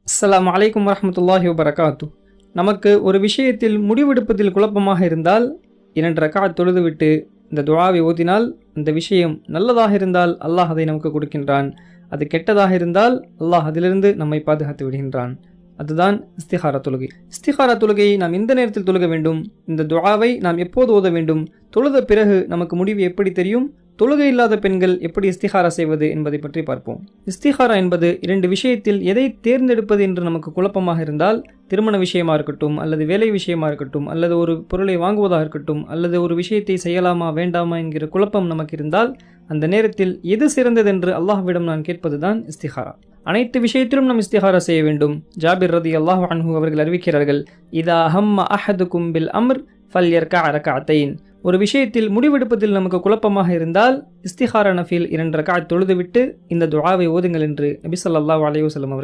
அஸ்ஸலாமு அலைக்கும் வரஹ்மத்துல்லாஹி வபரகாத்து. நமக்கு ஒரு விஷயத்தில் முடிவெடுப்பதில் குழப்பமாக இருந்தால் 2 ரக்அத் தொழுதுவிட்டு இந்த துஆவை ஓதினால் அந்த விஷயம் நல்லதாக இருந்தால் அல்லாஹ் அதை நமக்கு கொடுக்கின்றான். அது கெட்டதாக இருந்தால் அல்லாஹ் அதிலிருந்து நம்மை பாதுகாத்து விடுகின்றான். அதுதான் இஸ்திகாரா தொழுகை. இஸ்திகாரா தொழுகையை நாம் எந்த நேரத்தில் தொழுக வேண்டும், இந்த துஆவை நாம் எப்போது ஓத வேண்டும், தொழுத பிறகு நமக்கு முடிவு எப்படி தெரியும், தொழுகை இல்லாத பெண்கள் எப்படி இஸ்திகாரா செய்வது என்பதை பற்றி பார்ப்போம். இஸ்திகாரா என்பது 2 விஷயத்தில் எதை தேர்ந்தெடுப்பது என்று நமக்கு குழப்பமாக இருந்தால், திருமண விஷயமா இருக்கட்டும், அல்லது வேலை விஷயமா இருக்கட்டும், அல்லது ஒரு பொருளை வாங்குவதாக இருக்கட்டும், அல்லது ஒரு விஷயத்தை செய்யலாமா வேண்டாமா என்கிற குழப்பம் நமக்கு இருந்தால், அந்த நேரத்தில் எது சிறந்ததென்று அல்லாஹ்விடம் நான் கேட்பதுதான் இஸ்திகாரா. அனைத்து விஷயத்திலும் நாம் இஸ்திகாரா செய்ய வேண்டும். ஜாபிர் ரலியல்லாஹு அன்ஹு அவர்கள் அறிவிக்கிறார்கள், இதா ஹம்ம அஹதுக்கும் பில் அம்ர் ஃபல்யர்கா ரக்அத்தைன். ஒரு விஷயத்தில் முடிவெடுப்பதில் நமக்கு குழப்பமாக இருந்தால் இஸ்திகாரா நஃபில் 2 ரக்அத் தொழுதுவிட்டு இந்த துஆவை ஓதுங்கள் என்று நபி ஸல்லல்லாஹு அலைஹி வஸல்லம் அவர்கள்